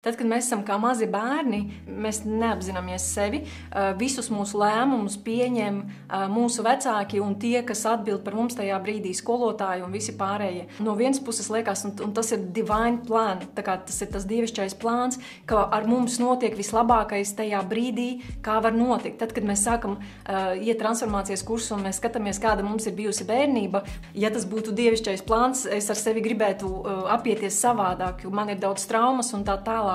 Tad, kad mēs esam kā mazi bērni, mēs neapzināmies sevi. Visus mūsu lēmumus pieņem mūsu vecāki un tie, kas atbild par mums tajā brīdī, skolotāji un visi pārējie. No vienas puses liekas, un tas ir divine plan, tā kā tas ir tas dievišķais plāns, ka ar mums notiek vislabākais tajā brīdī, kā var notikt. Tad, kad mēs sākam iet transformācijas kursu un mēs skatāmies, kāda mums ir bijusi bērnība, ja tas būtu dievišķais plāns, es ar sevi gribētu apieties savādāk, jo man ir daudz traumas un tā tālāk.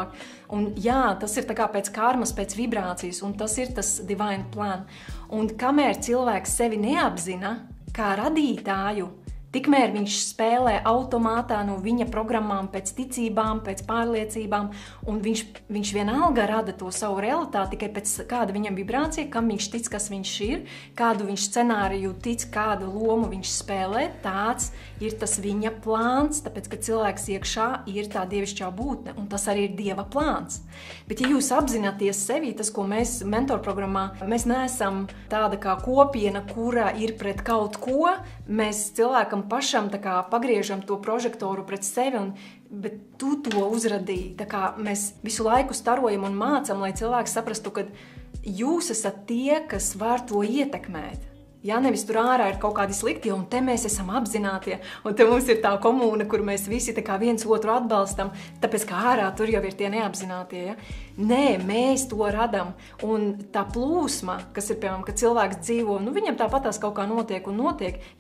Un jā, tas ir tā kā pēc karmas, pēc vibrācijas, un tas ir tas divine plan. Un kamēr cilvēks sevi neapzina kā radītāju, tikmēr viņš spēlē automātā no viņa programmām, pēc ticībām, pēc pārliecībām, un viņš vienalga rada to savu realitāti tikai pēc kāda viņam vibrācija, kam viņš tic, kas viņš ir, kādu viņš scenāriju tic, kādu lomu viņš spēlē, tāds ir tas viņa plāns, tāpēc, ka cilvēks iekšā ir tā dievišķā būtne, un tas arī ir Dieva plāns. Bet ja jūs apzināties sevi, tas, ko mēs mentorprogrammā, mēs neesam tāda kā kopiena, kura ir pret kaut ko, mēs cilvēkam pašam tā kā pagriežam to prožektoru pret sevi, bet tu to uzradīji. Tā kā mēs visu laiku starojam un mācam, lai cilvēks saprastu, ka jūs esat tie, kas var to ietekmēt. Ja nevis tur ārā ir kaut kādi slikti, un te mēs esam apzinātie, un te mums ir tā komūna, kur mēs visi tā kā viens otru atbalstam, tāpēc, ka ārā tur jau ir tie neapzinātie. Ja? Nē, mēs to radam, un tā plūsma, kas ir, piemēram, kad cilvēks dzīvo, viņam tāpatās kaut kā notiek,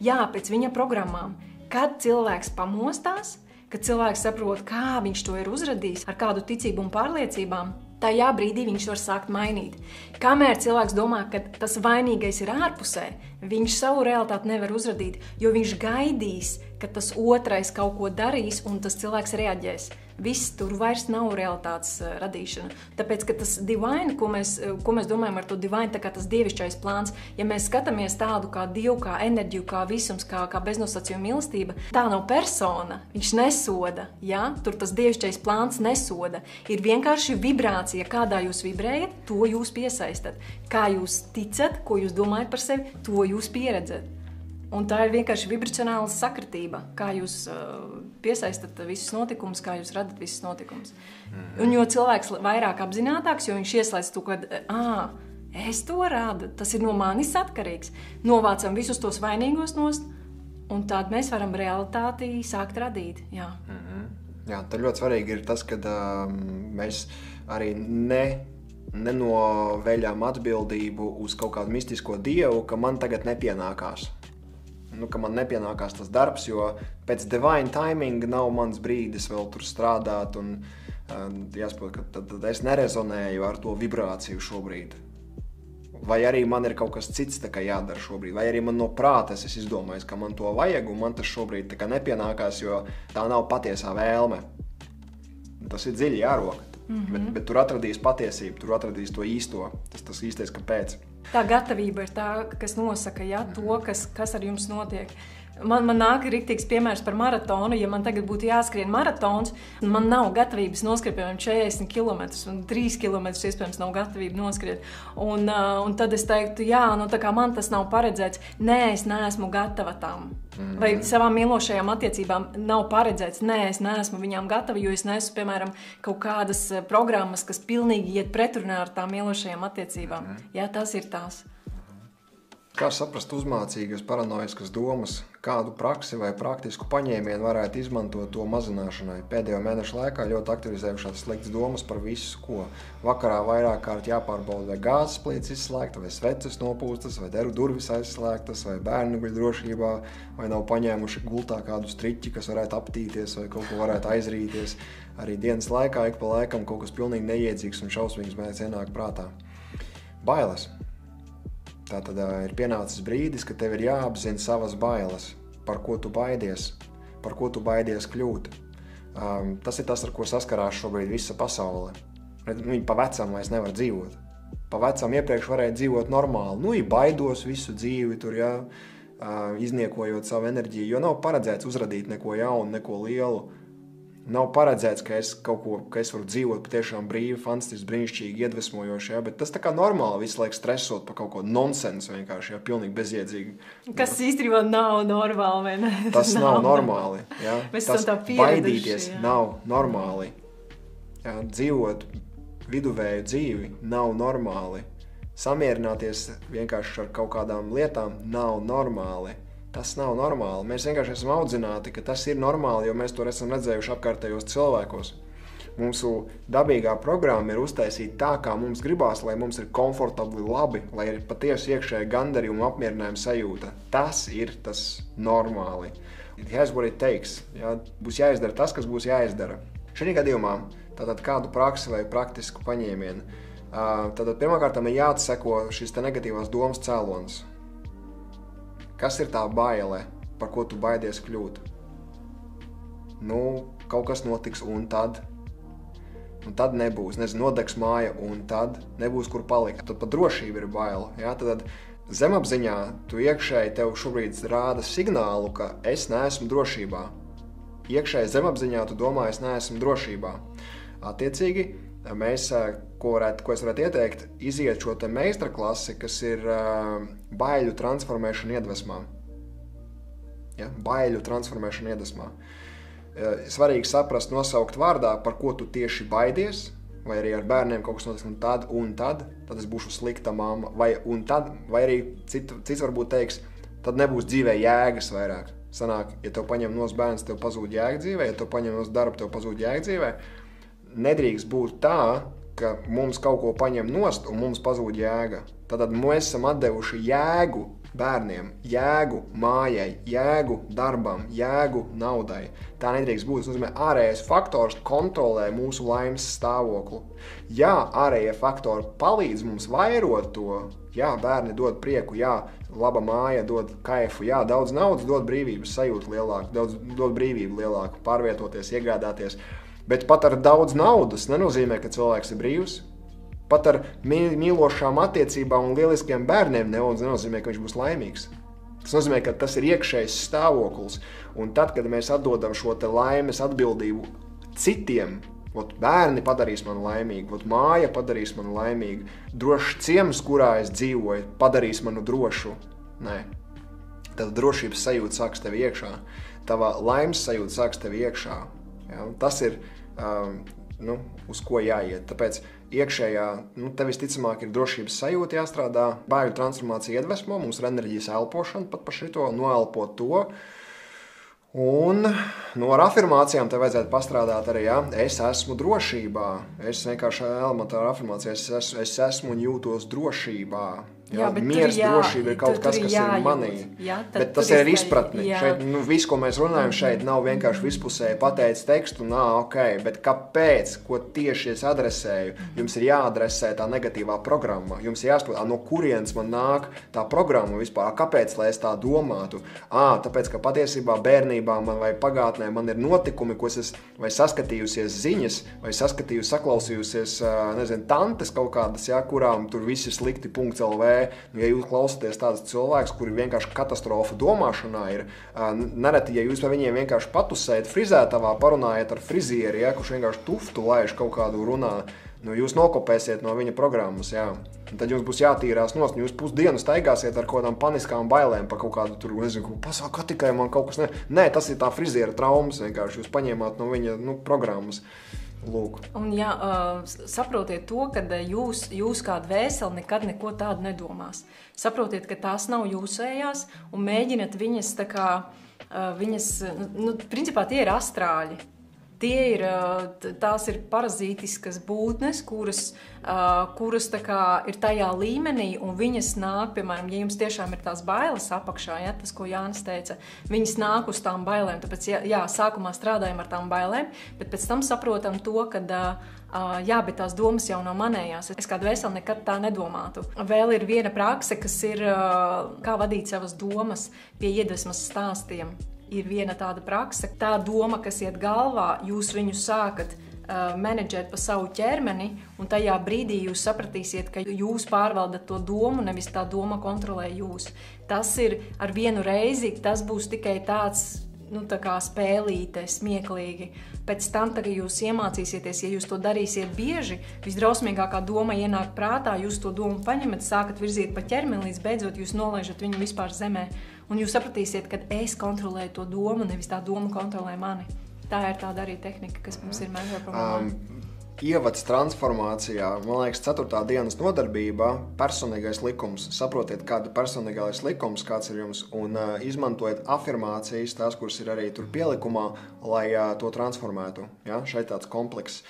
jā, pēc viņa programmām. Kad cilvēks pamostās, kad cilvēks saprot, kā viņš to ir uzradījis, ar kādu ticību un pārliecībām, tajā brīdī viņš var sākt mainīt. Kamēr cilvēks domā, ka tas vainīgais ir ārpusē, viņš savu realitāti nevar uzradīt, jo viņš gaidīs, ka tas otrais kaut ko darīs un tas cilvēks reaģēs. Viss tur vairs nav realitātes radīšana. Tāpēc, ka tas divine, ko mēs domājam ar to divine, tā kā tas dievišķais plāns, ja mēs skatāmies tādu kā Dievu, kā enerģiju, kā visums, kā beznosacījuma mīlestība, tā nav persona, viņš nesoda, ja? Tur tas dievišķais plāns nesoda. Ir vienkārši vibrācija, kādā jūs vibrējat, to jūs piesaistat. Kā jūs ticat, ko jūs domājat par sevi, to jūs pieredzat. Un tā ir vienkārši vibracionāla sakritība, kā jūs piesaistat visus notikumus, kā jūs radat visus notikumus. Un jo cilvēks vairāk apzinātāks, jo viņš ieslēdz to, ka es to radu, tas ir no manis atkarīgs. Novācam visus tos vainīgos nost, un tād mēs varam realitāti sākt radīt. Jā, jā, tad ļoti svarīgi ir tas, ka mēs arī nenoveļām atbildību uz kaut kādu mistisko dievu, ka man tagad nepienākās. Ka man nepienākās tas darbs, jo pēc divine timing nav mans brīdis vēl tur strādāt, un jāsaprot, ka tad es nerezonēju ar to vibrāciju šobrīd. Vai arī man ir kaut kas cits tā kā jādara šobrīd, vai arī man no prāta es izdomājis, ka man to vajag, un man tas šobrīd tā kā nepienākās, jo tā nav patiesā vēlme. Tas ir dziļi jārok, bet tur atradīs patiesību, tur atradīs to īsto, tas īstais, kāpēc. Tā gatavība ir tā, kas nosaka, ja, to, kas ar jums notiek. Man nāk riktīgs piemērs par maratonu. Ja man tagad būtu jāskrien maratons, man nav gatavības noskriet, piemēram, 40 km, un 3 km iespējams nav gatavība noskriet. Un tad es teiktu, jā, tā kā man tas nav paredzēts, nē, es neesmu gatava tam. Vai savām mīlošajām attiecībām nav paredzēts, nē, es neesmu viņām gatava, jo es neesmu, piemēram, kaut kādas programmas, kas pilnīgi iet pretrunā ar tām mīlošajām attiecībām. Jā, tas ir tās. Kā saprast uzmācīgas paranoiskas domas, kādu praksi vai praktisku paņēmienu varētu izmantot to mazināšanai? Pēdējo mēnešu laikā ļoti aktivizējušās sliktas domas par visu, ko. Vakarā vairāk kārt jāpārbauda, vai gāzes pliets izslēgta, vai sveces nopūstas, vai durvis aizslēgtas, vai bērni guļ drošībā, vai nav paņēmuši gultā kādu striķi, kas varētu aptīties, vai kaut ko varētu aizrīties. Arī dienas laikā ik pa laikam kaut kas pilnīgi neiedzīgs un šausmīgs mēdz ienāk prātā. Bailes. Tātad ir pienācis brīdis, ka tev ir jāapzina savas bailes, par ko tu baidies kļūt. Tas ir tas, ar ko saskarās šobrīd visa pasaule. Viņi pa vecam vairs nevar dzīvot. Pa vecam iepriekš varēja dzīvot normāli. Baidos visu dzīvi tur, izniekojot savu enerģiju, jo nav paredzēts uzradīt neko jaunu, neko lielu. Nav paredzēts, ka es varu dzīvot patiešām brīvi, fantastiski, brīnišķīgi, iedvesmojoši, bet tas tā kā normāli visu laiku stresot par kaut ko nonsensu vienkārši, pilnīgi bezjēdzīgi. Kas īstenībā nav normāli, vai ne? Tas nav normāli, jā. Mēs tas tā pieraduši, baidīties nav normāli. Jā, dzīvot viduvēju dzīvi nav normāli. Samierināties vienkārši ar kaut kādām lietām nav normāli. Tas nav normāli. Mēs vienkārši esam audzināti, ka tas ir normāli, jo mēs to esam redzējuši apkārtējos cilvēkos. Mūsu dabīgā programma ir uztaisīta tā, kā mums gribās, lai mums ir komfortabli labi, lai ir patiesi iekšēja gandarījuma un apmierinājuma sajūta. Tas ir tas normāli. It has what it takes. Jā, būs jāizdara tas, kas būs jāizdara. Šajā gadījumā tātad kādu praksi vai praktisku paņēmienu. Tātad pirmkārt ir jāatseko šis te negatīvās domas cēlonis. Kas ir tā baile, par ko tu baidies kļūt? Kaut kas notiks un tad nebūs, nodegs māja un tad nebūs kur palikt. Tad pat drošība ir baila. Ja? Tad zemapziņā tu iekšēji tev šobrīd rāda signālu, ka es neesmu drošībā. Iekšēji zemapziņā tu domā, es neesmu drošībā. Attiecīgi, mēs, ko es varētu ieteikt, iziet šo te meistara klasi, kas ir baiļu transformēšana iedvesmā. Ja? Baiļu transformēšana iedvesmā. Svarīgi saprast, nosaukt vārdā, par ko tu tieši baidies, vai arī ar bērniem kaut kas notiks tad es būšu slikta mamma, vai arī cits varbūt teiks, tad nebūs dzīvē jēgas vairāk. Sanāk, ja tev paņem nos bērns, tev pazūd jēga dzīvē, ja tev paņem nos darbu, tev pazūd jēga dzīvē. Nedrīkst būt tā, ka mums kaut ko paņem nost un mums pazūd jēga. Tad mēs esam atdevuši jēgu bērniem, jēgu mājai, jēgu darbam, jēgu naudai. Tā nedrīkst būt. Tas nozīmē, ārējais faktors kontrolē mūsu laimes stāvokli. Jā, ārējie faktori palīdz mums vairot to. Jā, bērni dod prieku, jā, laba māja dod kaifu, jā, daudz naudas dod brīvības sajūtu lielāku, dod brīvību lielāku, pārvietoties, iegādāties. Bet pat ar daudz naudas nenozīmē, ka cilvēks ir brīvs. Pat ar mīlošām attiecībām un lieliskiem bērniem nenozīmē, ka viņš būs laimīgs. Tas nozīmē, ka tas ir iekšējs stāvoklis. Un tad, kad mēs atdodam šo te laimes atbildību citiem, bērni padarīs mani laimīgu, māja padarīs mani laimīgu, drošs ciems, kurā es dzīvoju, padarīs manu drošu. Nē. Tad drošības sajūta sāks tev iekšā. Tava laimes sajūta sāks tev iekšā. Ja? Tas ir, uz ko jāiet. Tāpēc iekšējā, tev visticamāk ir drošības sajūta jāstrādā, baiļu transformācija iedvesmo, mums ir enerģijas elpošana pat par šito, noelpot to. Un ar afirmācijām tev vajadzētu pastrādāt arī, ja? Es esmu drošībā. Es vienkārši elementāra afirmācija, es esmu un jūtos drošībā. Jā, miers, drošība ir kaut kas ir manī. Jā, bet tas ir izpratni. Šeit, viss, ko mēs runājam šeit, nav vienkārši vispusēji pateicis tekstu, bet kāpēc, ko tieši es adresēju? Jums ir jāadresē tā negatīvā programma. Jums ir jāsaprot, no kurienes man nāk tā programma vispār, kāpēc, lai es tā domātu? Tāpēc, ka patiesībā bērnībā man vai pagātnē man ir notikumi, ko es vai saskatījusies ziņas, vai saklausījusies, tantes kaut kādas, kurām tur viss ir slikti .lv. Ja jūs klausāties tādus cilvēkus, kuri vienkārši katastrofa domāšanā ir, nereti, ja jūs par viņiem vienkārši patusējat frizētavā, parunājat ar frizieri, kurš vienkārši tuftu laiž kaut kādu runā, jūs nokopēsiet no viņa programmas, jā. Un tad jums būs jātīrās nost, jūs pusdienu staigāsiet ar kaut kādām paniskām bailēm par kaut kādu tur, pasaka, tikai man kaut kas Nē, tas ir tā friziera traumas, vienkārši jūs paņēmāt no viņa, programmas. Lūk. Un saprotiet to, ka jūs kā dvēseli nekad neko tādu nedomās. Saprotiet, ka tās nav jūsējās un mēģināt viņas principā tie ir astrāļi. Tās ir parazītiskas būtnes, kuras ir tajā līmenī, un viņas nāk, piemēram, ja jums tiešām ir tās bailes apakšā, tas, ko Jānis teica, viņas nāk uz tām bailēm, tāpēc, sākumā strādājam ar tām bailēm, bet pēc tam saprotam to, ka, bet tās domas jau nav manējās. Es kā dvēseli nekad tā nedomātu. Vēl ir viena prakse, kas ir, kā vadīt savas domas pie iedvesmas stāstiem. Ir viena tāda prakse, tā doma, kas iet galvā, jūs viņu sākat menedžēt pa savu ķermeni, un tajā brīdī jūs sapratīsiet, ka jūs pārvaldat to domu, nevis tā doma kontrolē jūs. Tas ir ar vienu reizi, tas būs tikai tāds, tā kā spēlīte, smieklīgi. Pēc tam, kad jūs iemācīsieties, ja jūs to darīsiet bieži, visdrausmīgākā doma ienāk prātā, jūs to domu paņemat, sākat virziet pa ķermeni, līdz beidzot jūs nolaižat viņu vispār zemē. Un jūs sapratīsiet, ka es kontrolēju to domu, nevis tā doma kontrolē mani. Tā ir tāda arī tehnika, kas mums ir mēģinājumā. ievads transformācijā, man liekas, 4. dienas nodarbībā, personīgais likums. Saprotiet, kāda personīgais likums, kāds ir jums, un izmantojiet afirmācijas, tās, kuras ir arī tur pielikumā, lai to transformētu. Ja? Šeit tāds komplekss.